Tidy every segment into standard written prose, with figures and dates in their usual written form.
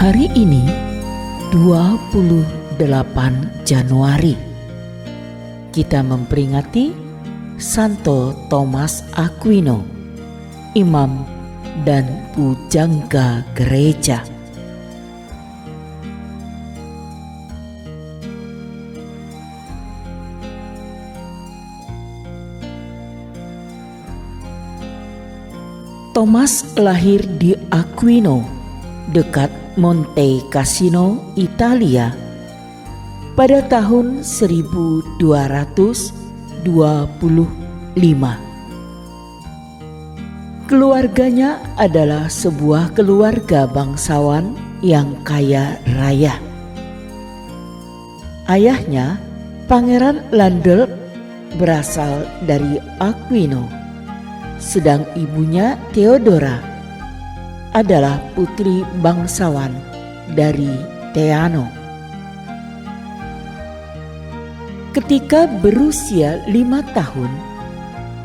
Hari ini 28 Januari kita memperingati Santo Thomas Aquino, imam dan pujangga gereja. Thomas lahir di Aquino, dekat Monte Cassino, Italia, pada tahun 1225. Keluarganya adalah sebuah keluarga bangsawan yang kaya raya. Ayahnya, Pangeran Landel, berasal dari Aquino, sedang ibunya Theodora adalah putri bangsawan dari Teano. Ketika berusia 5 tahun,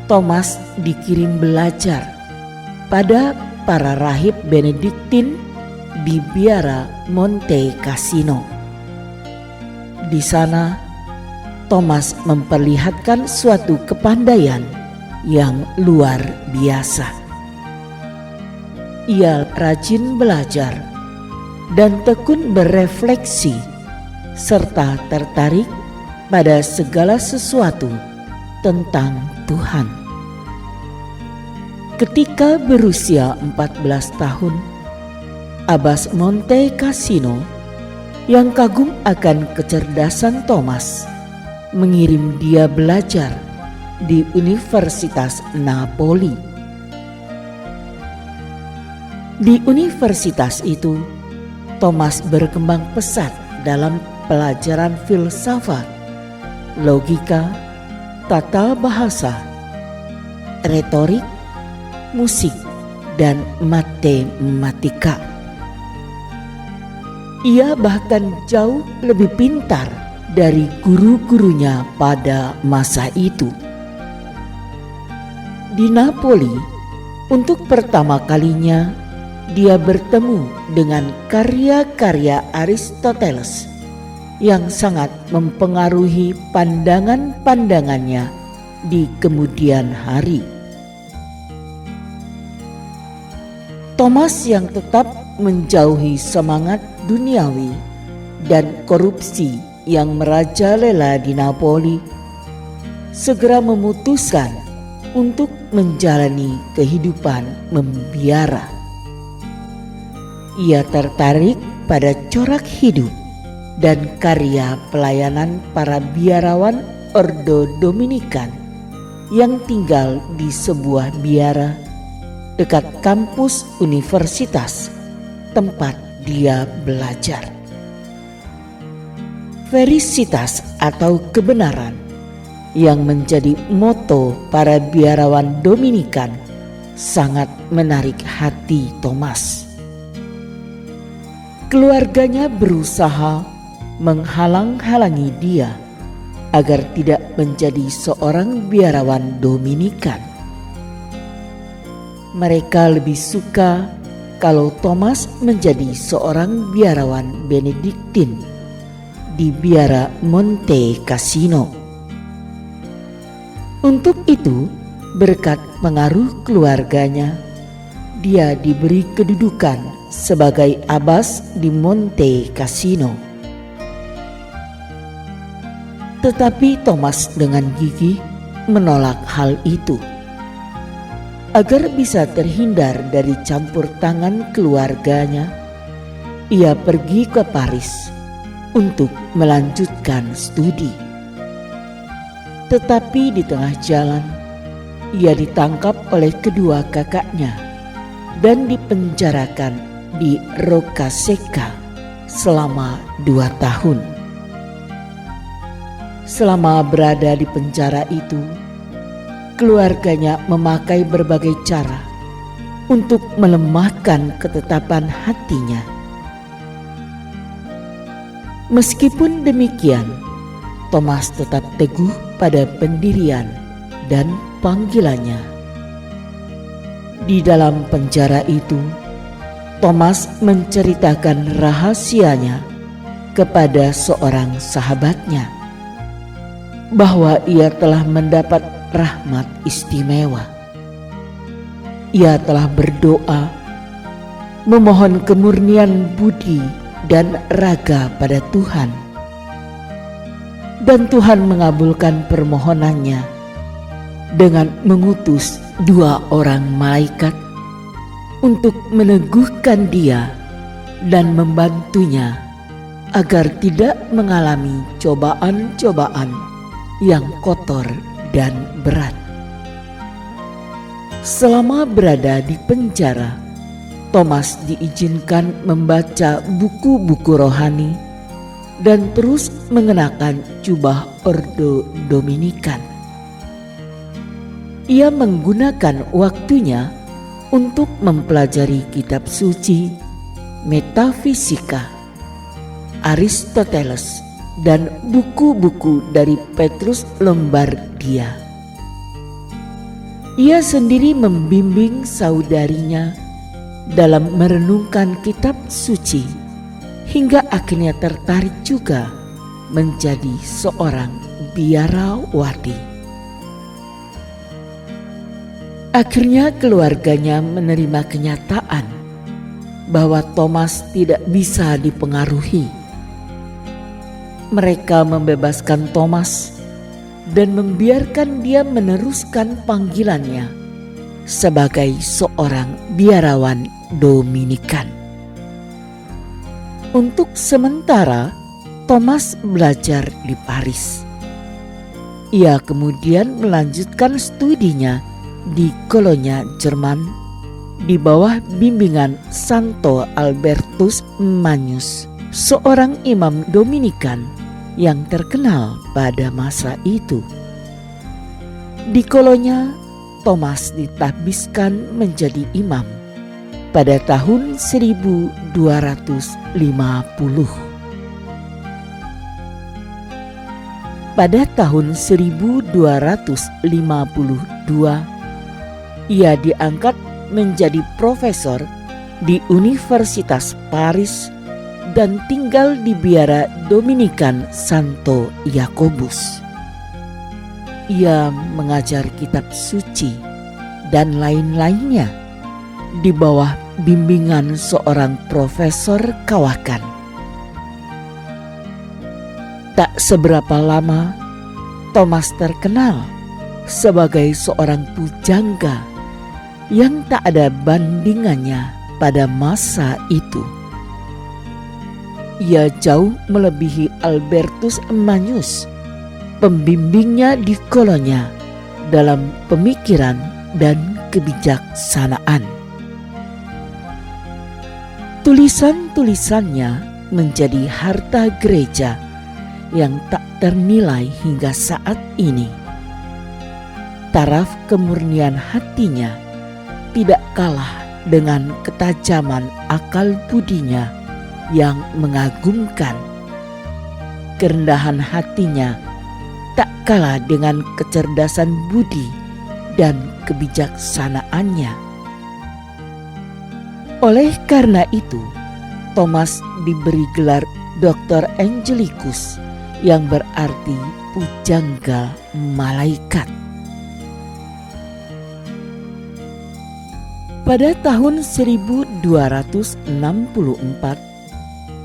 Thomas dikirim belajar pada para rahib Benediktin di biara Monte Cassino. Di sana, Thomas memperlihatkan suatu kepandaian yang luar biasa. Ia rajin belajar dan tekun berefleksi serta tertarik pada segala sesuatu tentang Tuhan. Ketika berusia 14 tahun, Abbas Monte Cassino yang kagum akan kecerdasan Thomas mengirim dia belajar di Universitas Napoli. Di universitas itu, Thomas berkembang pesat dalam pelajaran filsafat, logika, tata bahasa, retorik, musik, dan matematika. Ia bahkan jauh lebih pintar dari guru-gurunya pada masa itu. Di Napoli, untuk pertama kalinya, dia bertemu dengan karya-karya Aristoteles yang sangat mempengaruhi pandangan-pandangannya di kemudian hari. Thomas yang tetap menjauhi semangat duniawi dan korupsi yang merajalela di Napoli, segera memutuskan untuk menjalani kehidupan membiara. Ia tertarik pada corak hidup dan karya pelayanan para biarawan Ordo Dominikan yang tinggal di sebuah biara dekat kampus universitas tempat dia belajar. Verisitas atau kebenaran yang menjadi moto para biarawan Dominikan sangat menarik hati Thomas. Keluarganya berusaha menghalang-halangi dia agar tidak menjadi seorang biarawan Dominikan. Mereka lebih suka kalau Thomas menjadi seorang biarawan Benediktin di biara Monte Cassino. Untuk itu, berkat pengaruh keluarganya, dia diberi kedudukan sebagai abbas di Monte Cassino. Tetapi Thomas dengan gigih menolak hal itu. Agar bisa terhindar dari campur tangan keluarganya, ia pergi ke Paris untuk melanjutkan studi. Tetapi di tengah jalan, ia ditangkap oleh kedua kakaknya dan dipenjarakan di Roccasecca selama 2 tahun. Selama berada di penjara itu, keluarganya memakai berbagai cara untuk melemahkan ketetapan hatinya. Meskipun demikian, Thomas tetap teguh pada pendirian dan panggilannya. Di dalam penjara itu, Thomas menceritakan rahasianya kepada seorang sahabatnya, bahwa ia telah mendapat rahmat istimewa. Ia telah berdoa, memohon kemurnian budi dan raga pada Tuhan. Dan Tuhan mengabulkan permohonannya dengan mengutus 2 orang malaikat untuk meneguhkan dia dan membantunya agar tidak mengalami cobaan-cobaan yang kotor dan berat. Selama berada di penjara, Thomas diizinkan membaca buku-buku rohani dan terus mengenakan jubah Ordo Dominikan. Ia menggunakan waktunya untuk mempelajari kitab suci, metafisika, Aristoteles, dan buku-buku dari Petrus Lombardia. Ia sendiri membimbing saudarinya dalam merenungkan kitab suci, hingga akhirnya tertarik juga menjadi seorang biarawati. Akhirnya keluarganya menerima kenyataan bahwa Thomas tidak bisa dipengaruhi. Mereka membebaskan Thomas dan membiarkan dia meneruskan panggilannya sebagai seorang biarawan Dominikan. Untuk sementara, Thomas belajar di Paris. Ia kemudian melanjutkan studinya di Kolonya, Jerman, di bawah bimbingan Santo Albertus Magnus, seorang imam Dominikan yang terkenal pada masa itu. Di Kolonya, Thomas ditahbiskan menjadi imam pada tahun 1250. Pada tahun 1252, ia diangkat menjadi profesor di Universitas Paris dan tinggal di biara Dominikan Santo Yakobus. Ia mengajar kitab suci dan lain-lainnya di bawah bimbingan seorang profesor kawakan. Tak seberapa lama, Thomas terkenal sebagai seorang pujangga yang tak ada bandingannya pada masa itu. Ia jauh melebihi Albertus Magnus, pembimbingnya di Kolonya, dalam pemikiran dan kebijaksanaan. Tulisan-tulisannya menjadi harta gereja yang tak ternilai hingga saat ini. Taraf kemurnian hatinya tidak kalah dengan ketajaman akal budinya yang mengagumkan. Kerendahan hatinya tak kalah dengan kecerdasan budi dan kebijaksanaannya. Oleh karena itu, Thomas diberi gelar Dr. Angelicus, yang berarti pujangga malaikat. Pada tahun 1264,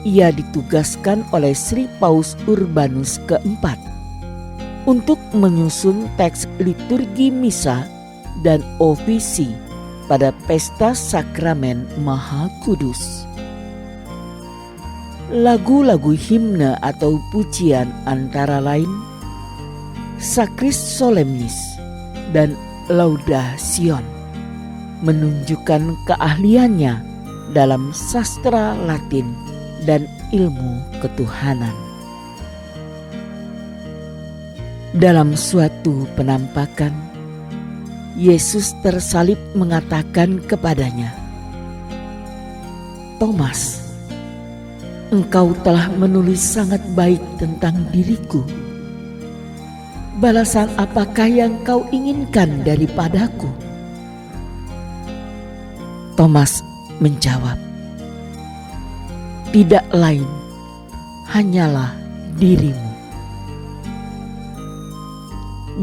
ia ditugaskan oleh Sri Paus Urbanus keempat untuk menyusun teks liturgi misa dan ofisi pada pesta sakramen Maha Kudus. Lagu-lagu himne atau pujian antara lain Sacris Solemnis dan Laudasion menunjukkan keahliannya dalam sastra Latin dan ilmu ketuhanan. Dalam suatu penampakan, Yesus tersalib mengatakan kepadanya, "Thomas, engkau telah menulis sangat baik tentang diriku. Balasan apakah yang kau inginkan daripadaku?" Thomas menjawab, tidak lain hanyalah dirimu.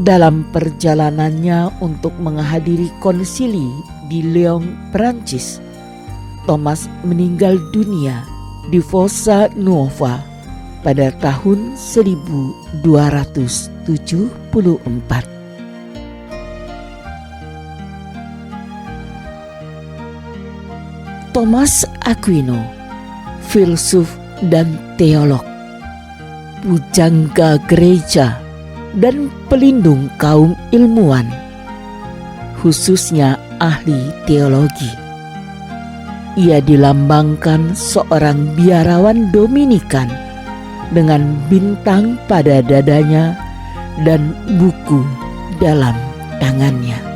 Dalam perjalanannya untuk menghadiri konsili di Lyon, Prancis, Thomas meninggal dunia di Fossa Nuova pada tahun 1274. Thomas Aquino, filsuf dan teolog, pujangga gereja dan pelindung kaum ilmuwan, khususnya ahli teologi. Ia dilambangkan seorang biarawan Dominikan dengan bintang pada dadanya dan buku dalam tangannya.